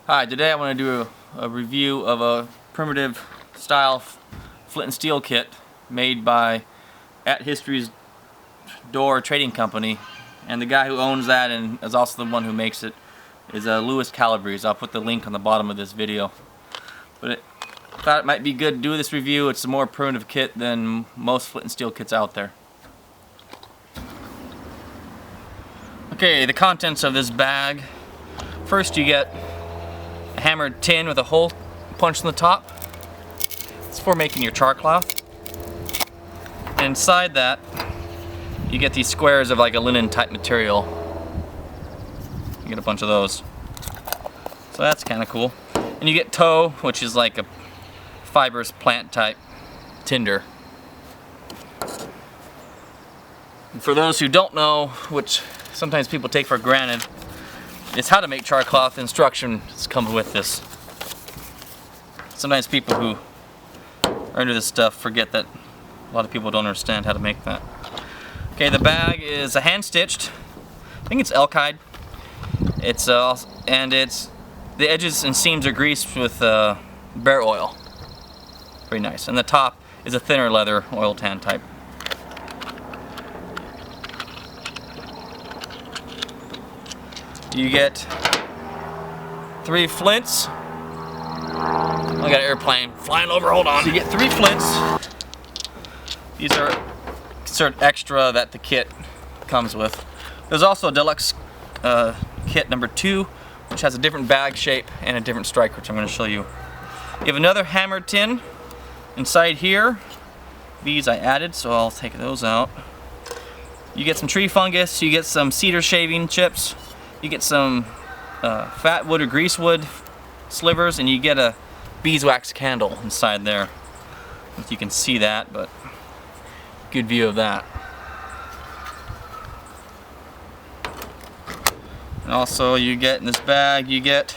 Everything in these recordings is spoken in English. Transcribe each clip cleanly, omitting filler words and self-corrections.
Hi, today I want to do a review of a primitive style flint and steel kit made by At History's Door Trading Company, and the guy who owns that and is also the one who makes it is Louis Calabrese. I'll put the link on the bottom of this video. But I thought it might be good to do this review. It's a more primitive kit than most flint and steel kits out there. Okay, the contents of this bag. First you get a hammered tin with a hole punched in the top. It's for making your char cloth. And inside that you get these squares of like a linen type material. You get a bunch of those. So that's kind of cool. And you get tow, which is like a fibrous plant type tinder. And for those who don't know, which sometimes people take for granted, it's how to make char cloth. Instructions come with this. Sometimes people who are into this stuff forget that a lot of people don't understand how to make that. Okay, the bag is a hand stitched. I think it's elk-hide. It's the edges and seams are greased with bear oil. Very nice. And the top is a thinner leather oil tan type. You get 3 flints. I got an airplane flying over, hold on. So you get 3 flints. These are considered extra that the kit comes with. There's also a Deluxe kit number 2, which has a different bag shape and a different strike, which I'm going to show you. You have another hammered tin inside here. These I added, so I'll take those out. You get some tree fungus, you get some cedar shaving chips, you get some fat wood or grease wood slivers, and you get a beeswax candle inside there. I don't know if you can see that, but good view of that. And also you get in this bag, you get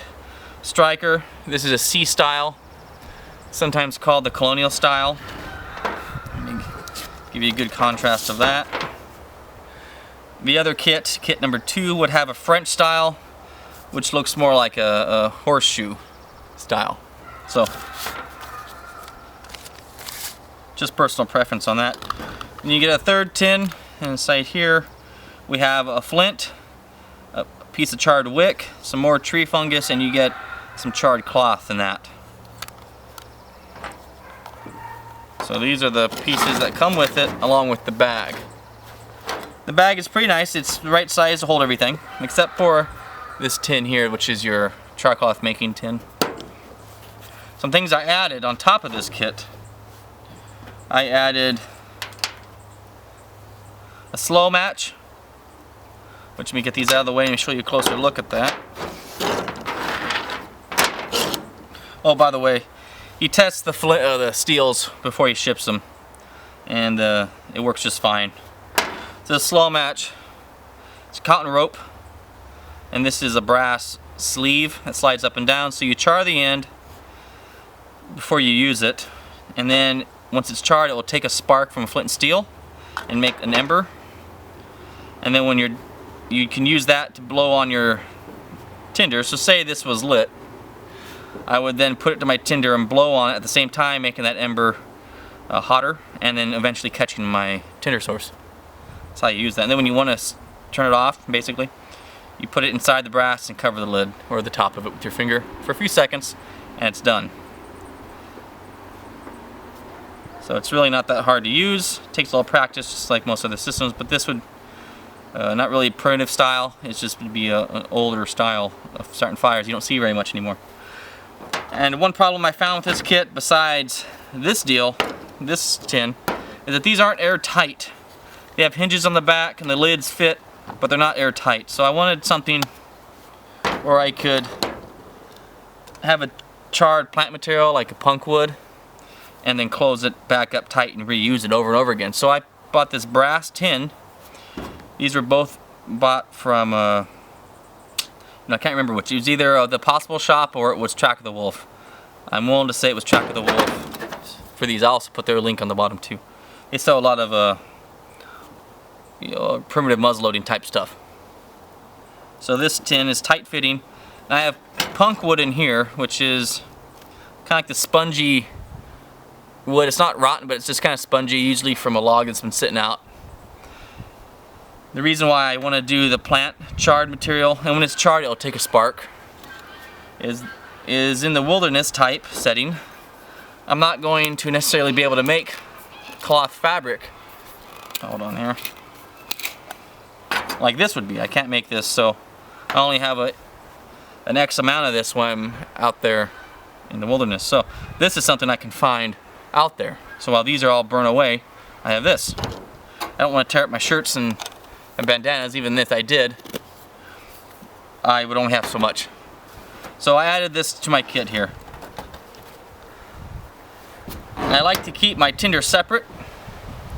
striker. This is a C style, sometimes called the colonial style. Let me give you a good contrast of that. The other kit number 2, would have a French style, which looks more like a horseshoe style. So, just personal preference on that. And you get a third tin, and inside here we have a flint, a piece of charred wick, some more tree fungus, and you get some charred cloth in that. So these are the pieces that come with it, along with the bag. The bag is pretty nice. It's the right size to hold everything, except for this tin here, which is your char cloth making tin. Some things I added on top of this kit. I added a slow match, which let me get these out of the way and show you a closer look at that. Oh, by the way, he tests the steels before he ships them, and it works just fine. So the slow match, it's cotton rope, and this is a brass sleeve that slides up and down, so you char the end before you use it, and then once it's charred it will take a spark from flint and steel and make an ember, and then when you can use that to blow on your tinder. So say this was lit, I would then put it to my tinder and blow on it at the same time, making that ember hotter, and then eventually catching my tinder source. That's how you use that. And then when you want to turn it off, basically, you put it inside the brass and cover the lid or the top of it with your finger for a few seconds, and it's done. So it's really not that hard to use. It takes a little practice, just like most other systems, but this would not really primitive style. It's just would be an older style of starting fires. You don't see very much anymore. And one problem I found with this kit, besides this deal, this tin, is that these aren't airtight. They have hinges on the back and the lids fit, but they're not airtight. So I wanted something where I could have a charred plant material like a punk wood and then close it back up tight and reuse it over and over again. So I bought this brass tin. These were both bought from, I can't remember which. It was either the Possible Shop or it was Track of the Wolf. I'm willing to say it was Track of the Wolf. For these, I'll also put their link on the bottom too. They sell a lot of primitive muzzleloading type stuff. So this tin is tight fitting. And I have punk wood in here, which is kind of like the spongy wood. It's not rotten, but it's just kind of spongy, usually from a log that's been sitting out. The reason why I want to do the plant charred material, and when it's charred it'll take a spark, is in the wilderness type setting. I'm not going to necessarily be able to make cloth fabric. Hold on here. Like this would be. I can't make this, so I only have an X amount of this when I'm out there in the wilderness. So this is something I can find out there. So while these are all burnt away, I have this. I don't want to tear up my shirts and bandanas. Even if I did, I would only have so much. So I added this to my kit here. And I like to keep my tinder separate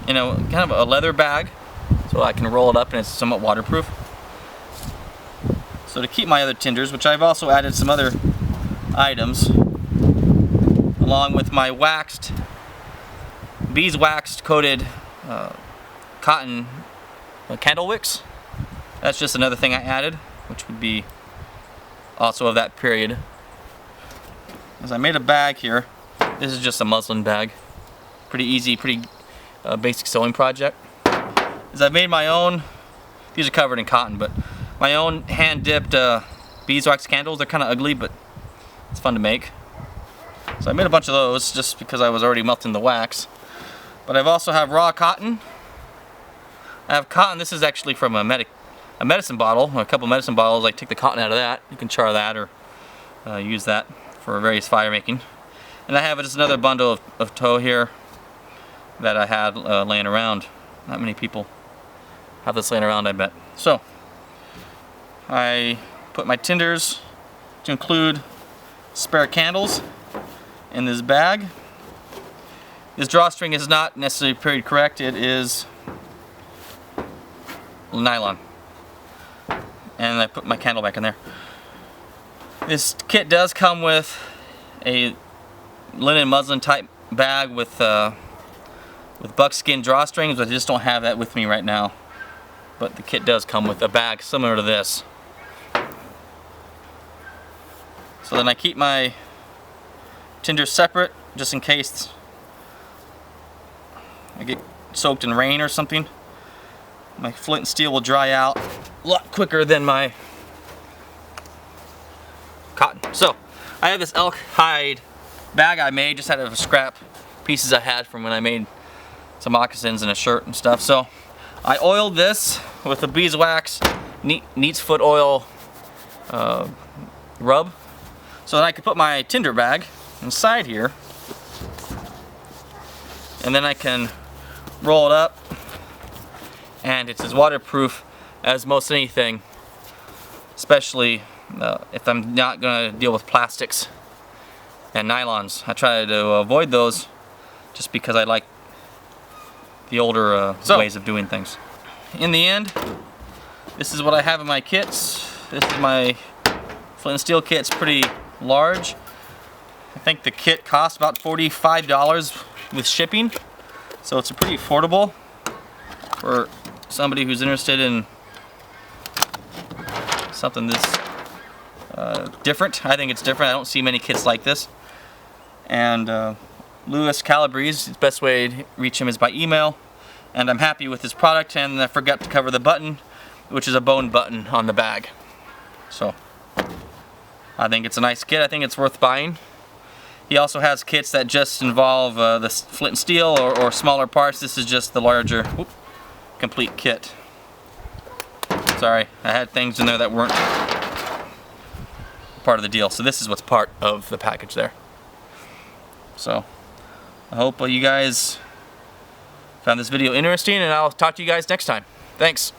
in a kind of a leather bag so I can roll it up and it's somewhat waterproof. So to keep my other tinders, which I've also added some other items along with my beeswax coated cotton candle wicks. That's just another thing I added, which would be also of that period. As I made a bag here. This is just a muslin bag. Pretty easy, pretty basic sewing project. As I've made my own, these are covered in cotton, but my own hand-dipped beeswax candles. They're kind of ugly, but it's fun to make. So I made a bunch of those just because I was already melting the wax. But I've also have raw cotton. I have cotton. This is actually from a medicine bottle, a couple medicine bottles. I take the cotton out of that. You can char that or use that for various fire making. And I have just another bundle of tow here that I had laying around. Not many people have this laying around, I bet. So I put my tinders, to include spare candles, in this bag. This drawstring is not necessarily period correct. It is nylon. And I put my candle back in there. This kit does come with a linen muslin type bag with buckskin drawstrings, but I just don't have that with me right now. But the kit does come with a bag similar to this. So then I keep my tinder separate just in case I get soaked in rain or something. My flint and steel will dry out a lot quicker than my cotton. So I have this elk hide bag I made just out of scrap pieces I had from when I made some moccasins and a shirt and stuff. So I oiled this with a beeswax neat's foot oil rub, so that I could put my tinder bag inside here, and then I can roll it up, and it's as waterproof as most anything, especially if I'm not going to deal with plastics and nylons. I try to avoid those just because I like the older ways of doing things. In the end, this is what I have in my kits. This is my flint and steel kit. It's pretty large. I think the kit costs about $45 with shipping, so it's pretty affordable for somebody who's interested in something this different. I think it's different. I don't see many kits like this. And Louis Calabrese, the best way to reach him is by email. And I'm happy with his product, and I forgot to cover the button, which is a bone button on the bag. So I think it's a nice kit. I think it's worth buying. He also has kits that just involve the flint and steel or smaller parts. This is just the larger complete kit. Sorry, I had things in there that weren't part of the deal. So this is what's part of the package there. So I hope you guys found this video interesting, and I'll talk to you guys next time. Thanks.